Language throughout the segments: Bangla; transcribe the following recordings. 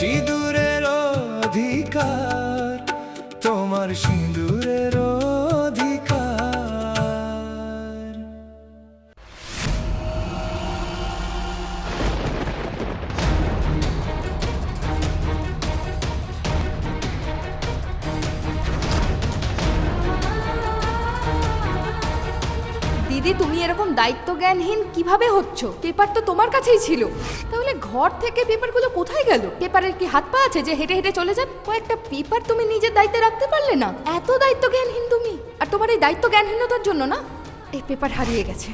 সিঁদুরের অধিকার, তোমার সিঁদুরের অধিকার। দিদি, তুমি এরকম দায়িত্ব জ্ঞানহীন কিভাবে হচ্ছ? পেপার তো তোমার কাছেই ছিল, তাহলে ঘর থেকে পেপারগুলো কোথায় গেল? পেপারের কি হাত পা আছে যে হেঁটে হেঁটে চলে যাবে? কয়েকটা পেপার তুমি নিজের দায়িত্বে রাখতে পারলে না? এত দায়িত্ব জ্ঞানহীন তুমি। আর তোমার এই দায়িত্ব জ্ঞানহীনতার জন্য না এই পেপার হারিয়ে গেছে।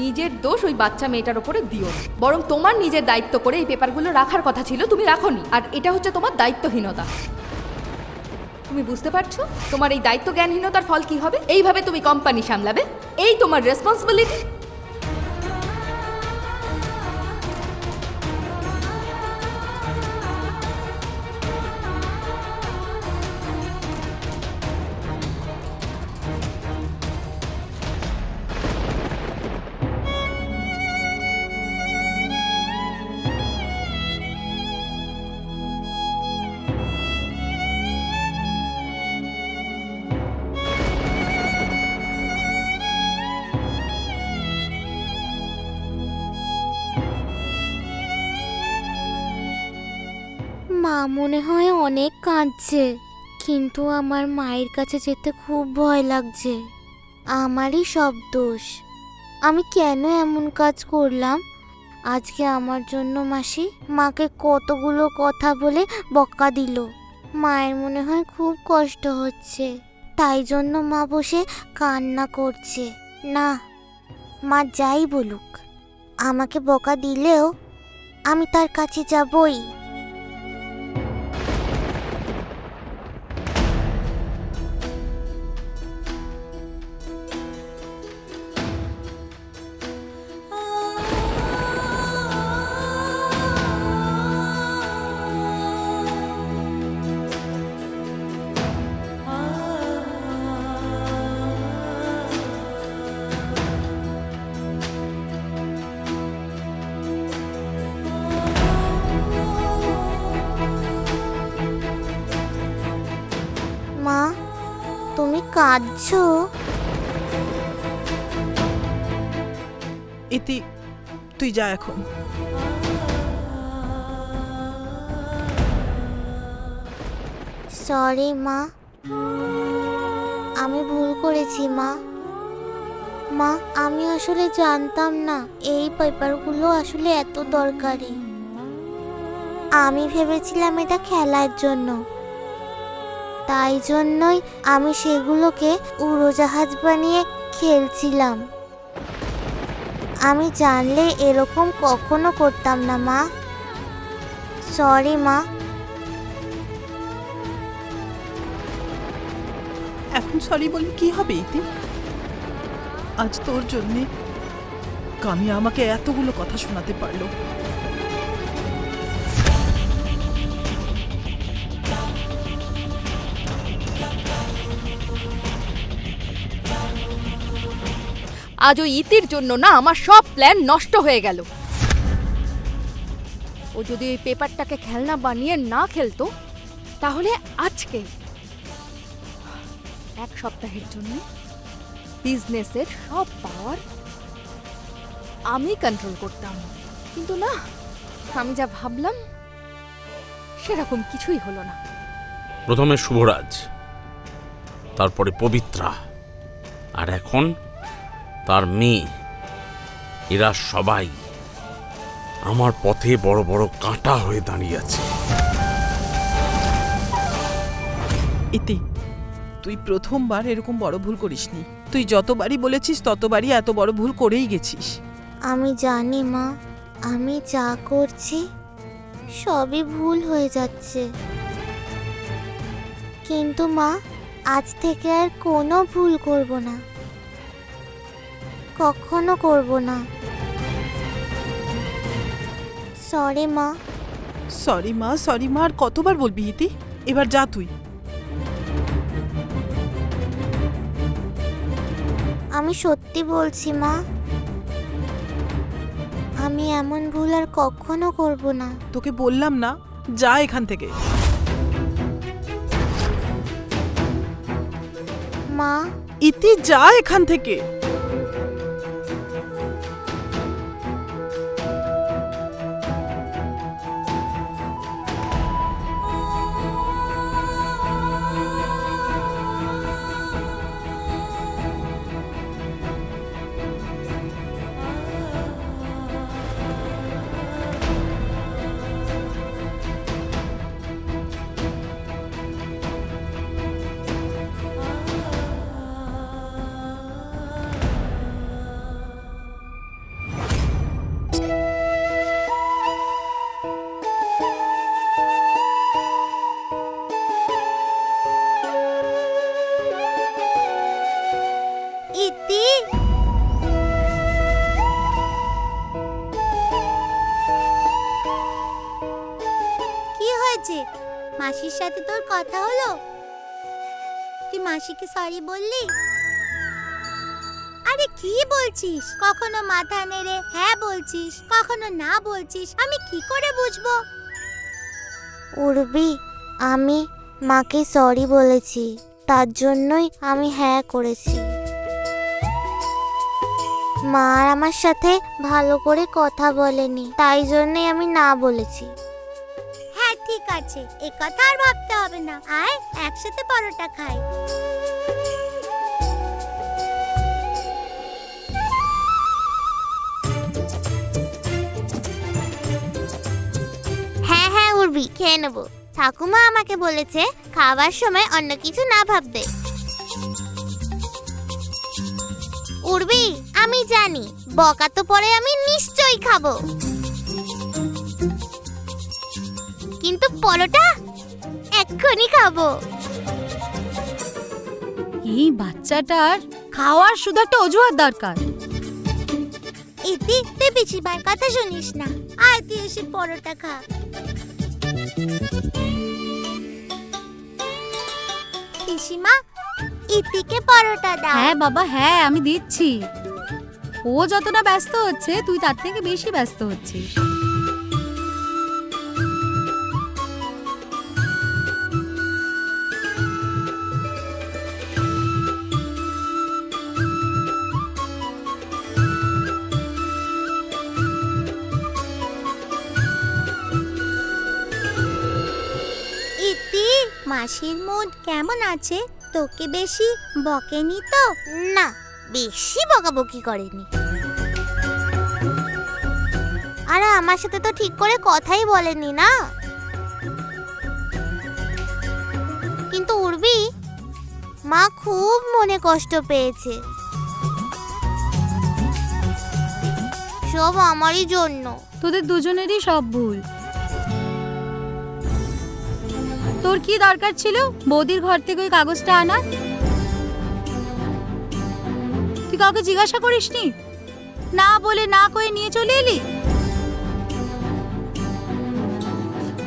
নিজের দোষ ওই বাচ্চা মেয়েটার ওপরে দিও, বরং তোমার নিজের দায়িত্ব করে এই পেপারগুলো রাখার কথা ছিল, তুমি রাখোনি। আর এটা হচ্ছে তোমার দায়িত্বহীনতা। তুমি বুঝতে পারছো তোমার এই দায়িত্ব জ্ঞানহীনতার ফল কি হবে? এইভাবে তুমি কোম্পানি সামলাবে, এই তোমার রেসপন্সিবিলিটি। মা মনে হয় অনেক কাঁদছে, কিন্তু আমার মায়ের কাছে যেতে খুব ভয় লাগছে। আমারই সব দোষ। আমি কেন এমন কাজ করলাম? আজকে আমার জন্য মাসি মাকে কতগুলো কথা বলে বকা দিল। মায়ের মনে হয় খুব কষ্ট হচ্ছে, তাই জন্য মা বসে কান্না করছে। না, মা যাই বলুক, আমাকে বকা দিলেও আমি তার কাছে যাবই। মা, তুমি কাঁদছো? ইতি, তুই যা এখন। সরি মা, আমি ভুল করেছি মা। মা, আমি আসলে জানতাম না এই পেপারগুলো আসলে এত দরকারি। আমি ভেবেছিলাম এটা খেলার জন্য, তাই জন্যই আমি সেগুলোকে উড়োজাহাজ বানিয়ে খেলছিলাম। আমি জানলে এরকম কখনো করতাম না মা। সরি মা। এখন সরি বলে কি হবে ইতি? আজ তোর জন্যে কামিয়া আমাকে এতগুলো কথা শোনাতে পারলো। আজ ওই ইতির জন্য না আমার সব প্ল্যান নষ্ট হয়ে গেল। ও যদি ওই পেপারটাকে খেলনা বানিয়ে না খেলতো, তাহলে আজকে এক সপ্তাহের জন্য বিজনেসের সব পাওয়ার আমি কন্ট্রোল করতাম। কিন্তু না, আমি যা ভাবলাম সেরকম কিছুই হলো না। প্রথমে শুভরাজ, তারপরে পবিত্রা, আর এখন তার মেয়ে। এরা সবাই আমার পথে বড় বড় কাঁটা হয়ে দাঁড়িয়ে আছে। ইতি, তুই প্রথমবার এরকম বড় ভুল করিসনি। তুই যতবারই বলেছিস ততবারই এত বড় ভুল করেই গেছিস। আমি জানি মা, আমি যা করছি সবই ভুল হয়ে যাচ্ছে, কিন্তু মা আজ থেকে আর কোনো ভুল করব না, কখনো করব না। সরি মা। সরি মা, সরি মা, আর কতবার বলবি ইতি? এবার যা তুই। আমি সত্যি বলছি মা, আমি এমন ভুল আর কখনো করব না। তোকে বললাম না যা এখান থেকে। মা, ইতি যা এখান থেকে। ইতি, কি হয়েছে? মাসির সাথে তোর কথা হলো? তুই মাসিকে সরি বললি? আরে কি বলছিস? কখনো মাথা নেড়ে হ্যাঁ বলছিস, কখনো না বলছিস, আমি কি করে বুঝবো? উর্বি, আমি মাকে সরি বলেছি, তার জন্যই আমি হ্যাঁ করেছি। মা আর আমার সাথে ভালো করে কথা বলেনি, তাই জন্যই আমি না বলেছি। হ্যাঁ ঠিক আছে, এ কথা আর ভাবতে হবে না। আয় একসাথে পরোটা খাই। হ্যাঁ হ্যাঁ উর্বি, খেয়ে নেবো। ঠাকুমা আমাকে বলেছে খাবার সময় অন্য কিছু না ভাবতে। উর্বি, আমি জানি বকা তো পরে আমি নিশ্চয়ই খাবো, কিন্তু পরোটা এক্ষুনি খাবো। এই বাচ্চাটার খাওয়ার শুধু একটা অজুহাত দরকার। ইতি, তুই পিসিমার কথা শুনিস না। আয় তুই এসে পরোটা খা। পিসিমা, ইতিকে পরোটা দাও। হ্যাঁ বাবা, হ্যাঁ আমি দিচ্ছি। ও যতটা ব্যস্ত হচ্ছে তুই তার থেকে বেশি ব্যস্ত হচ্ছিস। ইতি, মাসির মুড কেমন আছে? তোকে বেশি বকেনি তো? না, বেশি বকাবকি করেনি। আরে আমার সাথে তো ঠিক করে কথাই বলেনি না। কিন্তু উর্বি, মা খুব মনে কষ্ট পেয়েছে। সব আমারই জন্য। তোদের দুজনেরই সব ভুল। তোর কি দরকার ছিল বৌদির ঘর থেকে ওই কাগজটা আনা? তুই কাউকে জিজ্ঞাসা করিসনি? না বলে না কয়ে নিয়ে চলে এলি।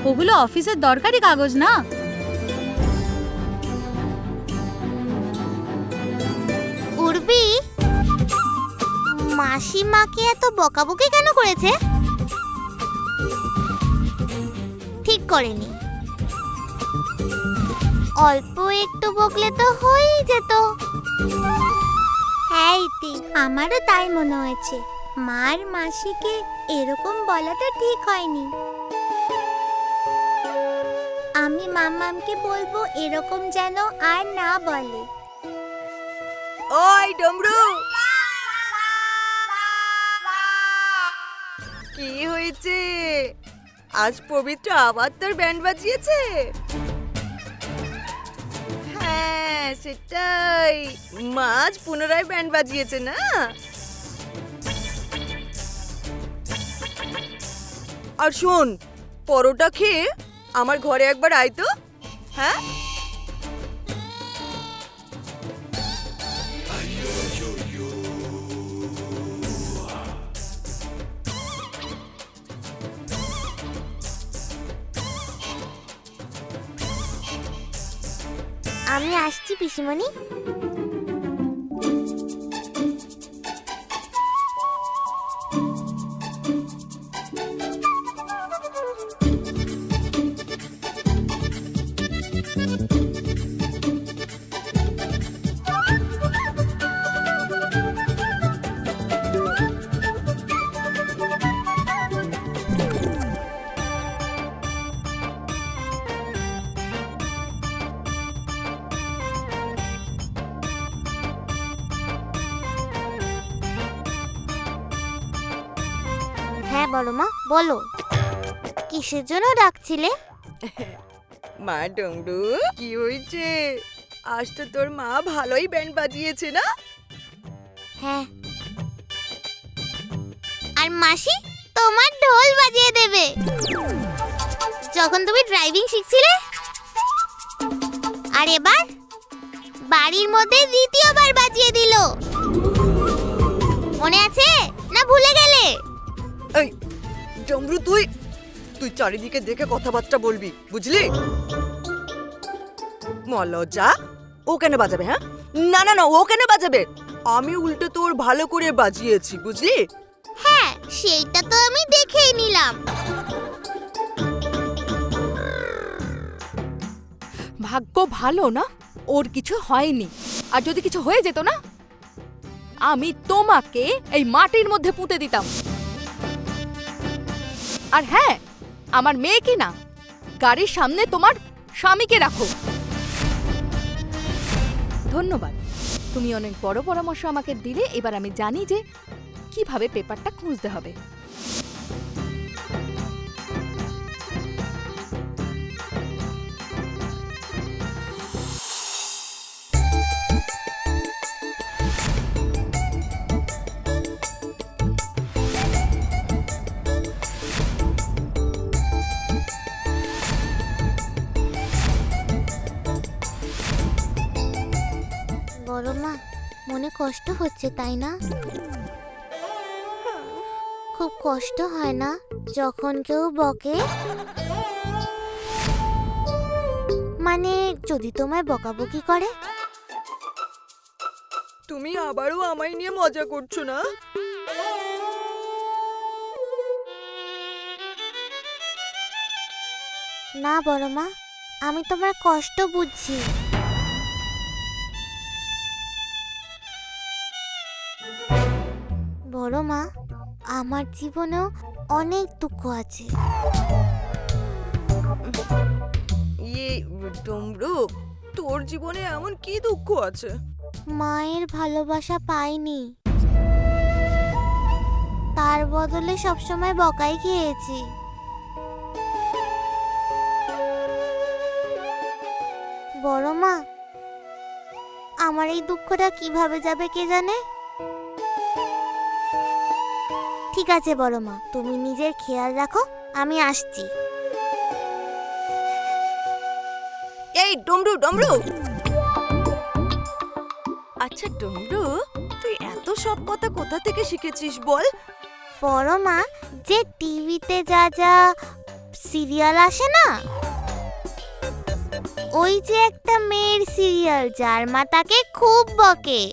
ওগুলো অফিসের দরকারি কাগজ না। উর্বি, মাসি মাকে এত বকাবকি কেন করেছে? ঠিক করেনি। অল্প একটু বকলে তো হয়েই যেত। হ্যাঁ ইতি, আমারও তাই মনে হয়েছে। মার মাসিকে এরকম বলাটা ঠিক হয়নি। আমি মামামকে বলবো এরকম যেন আর না বলে। ওই ডমরু, কি হয়েছে? আজ পবিত্র আবার তোর ব্যান্ড বাজিয়েছে? হ্যাঁ সেটাই, মাছ পুনরায় ব্যান্ড বাজিয়েছে না? আর শোন, পরোটা খেয়ে আমার ঘরে একবার আয় তো। হ্যাঁ আমি আসছি পিসিমণি। হ্যাঁ বলো মা, বলো কিসের জন্য ডাকছিলে? মা ডমরু, কি হয়েছে? আজ তো তোর মা ভালোই ব্যান্ড বাজিয়েছে না? হ্যাঁ, আর মাসি তোমার ঢোল বাজিয়ে দেবে যখন তুমি ড্রাইভিং শিখছিলে। আর এবার বাড়ির মধ্যে দ্বিতীয়বার বাজিয়ে দিল, মনে আছে না ভুলে গেলে? এই ডমরু, তুই চারিদিকে দেখে কথাবার্তা বলবি, বুঝলি? মলজা, ও কেন বাজাবে? হ্যাঁ, না না না, ও কেন বাজাবে? আমি উল্টো তোর ভালো করে বাজিয়েছি, বুঝলি? হ্যাঁ, সেইটা তো আমি দেখেই নিলাম। ভাগ্য ভালো না ওর কিছু হয়নি, আর যদি কিছু হয়ে যেত না, আমি তোমাকে এই মাটির মধ্যে পুঁতে দিতাম। আর হ্যাঁ, আমার মেয়েকে না, গাড়ির সামনে তোমার স্বামীকে রাখো। ধন্যবাদ, তুমি অনেক বড় পরামর্শ আমাকে দিলে। এবার আমি জানি যে কিভাবে পেপারটা খুঁজতে হবে। বড় মা, মনে কষ্ট হচ্ছে তাই না? খুব কষ্ট হয় না যখন কেউ বকে? মানে যদি তোমায় বকাবকি করে? তুমি আবারও আমায় নিয়ে মজা করছো না? না বড় মা, আমি তোমার কষ্ট বুঝছি। বড় মা, আমার জীবনেও অনেক দুঃখ আছে। ইয়ে ডমরু, তোর জীবনে এমন কি দুঃখ আছে? মায়ের ভালোবাসা পাইনি, তার বদলে সবসময় বকাই খেয়েছি। বড় মা, আমার এই দুঃখটা কিভাবে যাবে কে জানে? ঠিক আছে বড় মা, তুমি নিজের খেয়াল রাখো, আমি আসছি। এই ডমরু, ডমরু, আচ্ছা ডমরু, তুই এত সব কথা কোথা থেকে শিখেছিস বল? বড় মা, যে টিভিতে যা যা সিরিয়াল আসে না, ওই যে একটা মেয়ের সিরিয়াল যার মা তাকে খুব বকে,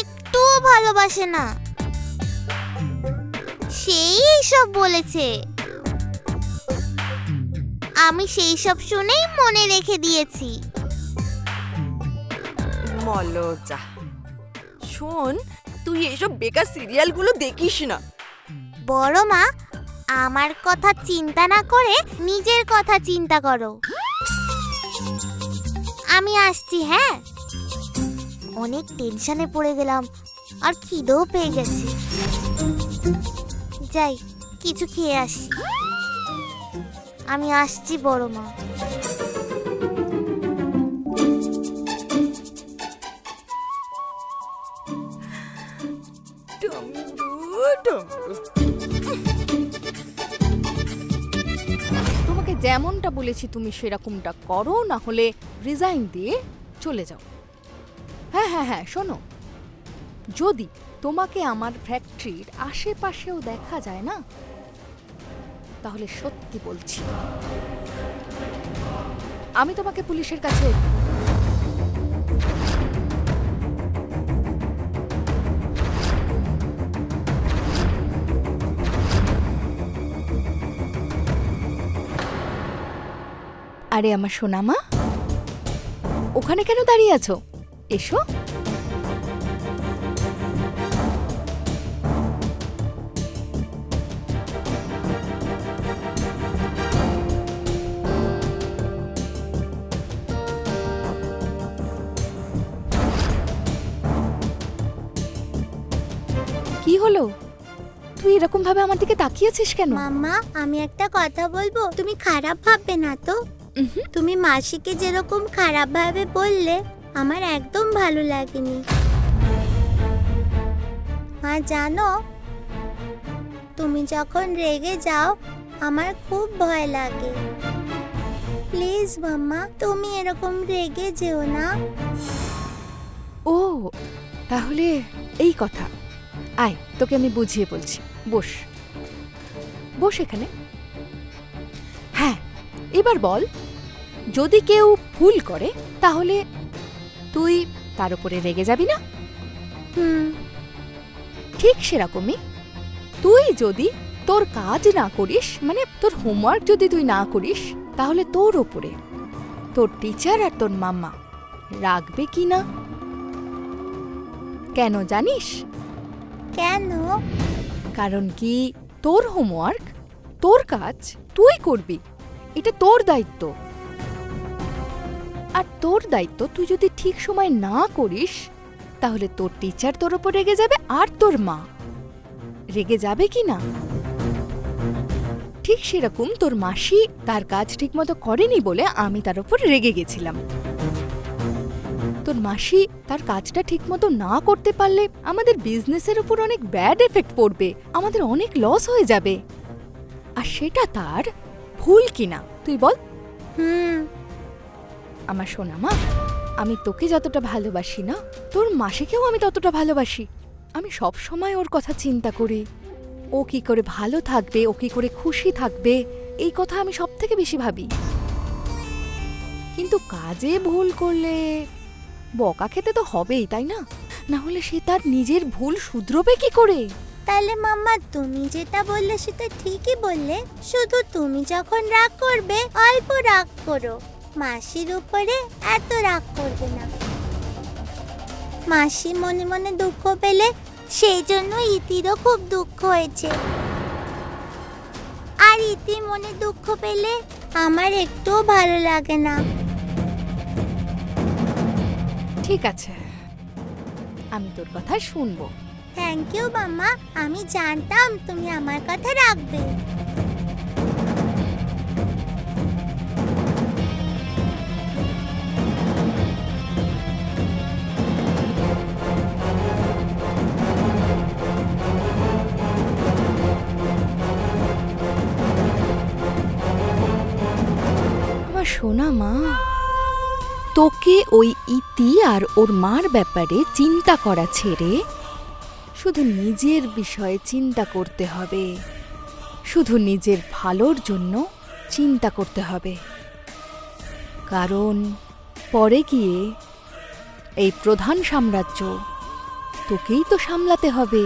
একটুও ভালোবাসে না, সেই সব বলেছে। আমি সেই সব শুনেই মনে রেখে দিয়েছি। মলজা, শোন, তুই এসব বেকার সিরিয়ালগুলো দেখিস না। বড় মা, আমার কথা চিন্তা না করে নিজের কথা চিন্তা করো। আমি আসছি। হ্যাঁ, অনেক টেনশনে পড়ে গেলাম, আর খিদেও পেয়ে গেছে। যাই, কিছু খেয়ে আসি। আমি আসছি বড় মা। ডমরু, ডমরু, তোমাকে যেমনটা বলেছি তুমি সেরকমটা করো, না হলে রিজাইন দিয়ে চলে যাও। হ্যাঁ হ্যাঁ হ্যাঁ, শোনো, যদি তোমাকে আমার ফ্যাক্টরির আশেপাশেও দেখা যায় না, তাহলে সত্যি বলছি আমি তোমাকে পুলিশের কাছে আরে আমার সোনা মা, ওখানে কেন দাঁড়িয়ে আছো? এসো। কি হলো? তুই এরকম ভাবে আমার দিকে তাকিয়েছিস কেন? মাম্মা, আমি একটা কথা বলবো, তুমি খারাপ ভাববে না তো? তুমি মাসিকে যেরকম খারাপ ভাবে বললে আমার একদম ভালো লাগেনি। মা জানো, তুমি যখন রেগে যাও আমার খুব ভয় লাগে। প্লিজ মাম্মা, তুমি এরকম রেগে যেও না। ও তাহলে এই কথা। আয়, তোকে আমি বুঝিয়ে বলছি। বস বস এখানে। হ্যাঁ, এবার বল, যদি কেউ ভুল করে তাহলে তুই তার উপরে রেগে যাবি না? ঠিক সেরকমই তুই যদি তোর কাজ না করিস, মানে তোর হোমওয়ার্ক যদি তুই না করিস, তাহলে তোর ওপরে তোর টিচার আর তোর মাম্মা রাখবে কি না? কেন জানিস? কেন? কারণ কি, তোর হোমওয়ার্ক, তোর কাজ তুই করবি, এটা তোর দায়িত্ব। আর তোর দায়িত্ব তুই যদি ঠিক সময় না করিস, তাহলে তোর টিচার তোর ওপর রেগে যাবে আর তোর মা রেগে যাবে কি না? ঠিক সেরকম তোর মাসি তার কাজ ঠিকমতো করেনি বলে আমি তার ওপর রেগে গেছিলাম। তোর মাসি তার কাজটা ঠিকমতো না করতে পারলে আমাদের বিজনেসের উপর অনেক ব্যাড এফেক্ট পড়বে, আমাদের অনেক লস হয়ে যাবে। আর সেটা তার ভুল কিনা তুই বল? আমার সোনা মা, আমি তোকে যতটা ভালোবাসি না, তোর মাসিকেও আমি ততটা ভালোবাসি। আমি সব সময় ওর কথা চিন্তা করি, ও কি করে ভালো থাকবে, ও কি করে খুশি থাকবে, এই কথা আমি সব থেকে বেশি ভাবি। কিন্তু কাজে ভুল করলে বকা খেতে তো হবেই, তাই না? না হলে সে তার নিজের ভুল শুধরোবে কি করে? তাহলে মাম্মা, তুমি যেটা বললে সেটা ঠিকই বললে, শুধু তুমি যখন রাগ করবে অল্প রাগ করো, মাসির উপরে এত রাগ করবে না। মাসি মনে মনে দুঃখ পেলে সেই জন্য ইতিরও খুব দুঃখ হয়েছে, আর ইতি মনে দুঃখ পেলে আমার একটুও ভালো লাগে না। ঠিক আছে, আমি তোর কথা শুনবো। থ্যাংক ইউ মাম্মা, আমি জানতাম তুমি আমার কথা রাখবে। আমার সোনা মা, তোকে ওই ইতি আর ওর মার ব্যাপারে চিন্তা করা ছেড়ে শুধু নিজের বিষয়ে চিন্তা করতে হবে, শুধু নিজের ভালোর জন্য চিন্তা করতে হবে। কারণ পরে গিয়ে এই প্রধান সাম্রাজ্য তোকেই তো সামলাতে হবে।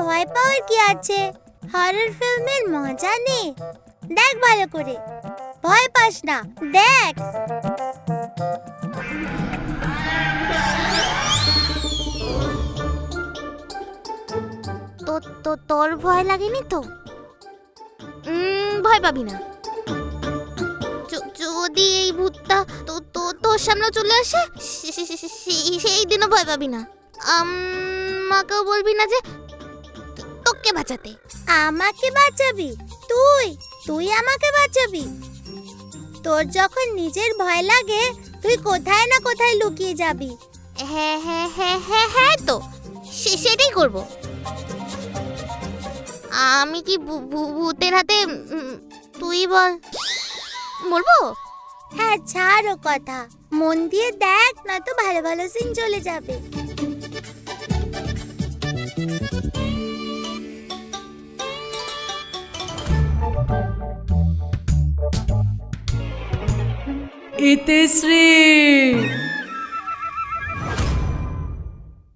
ভয় পাওয়ার কি আছে? হরর ফিল্মের মজা নে, দেখ ভালো করে, ভয় পাস না, দেখ। তোর ভয় লাগেনি তো? ভয় পাবি না। যদি এই ভূতটা তোর সামনে চলে আসে, সেই দিনও ভয় পাবি না। আমাকেও বলবি না যে তোকে বাঁচাতে। আমাকে বাঁচাবি? তুই আমাকে বাঁচাবি? তোর যখন নিজের ভয় লাগে তুই কোথায় না কোথায় লুকিয়ে যাবি। হ্যাঁ তো সেটাই করব। আমি কি ভূতের হাতে? তুই বল, বলবো? হ্যাঁ, ছাড়ো কথা, মন দিয়ে দেখ, নয়তো ভালো ভালো সিন চলে যাবে। ইতিশ্রী,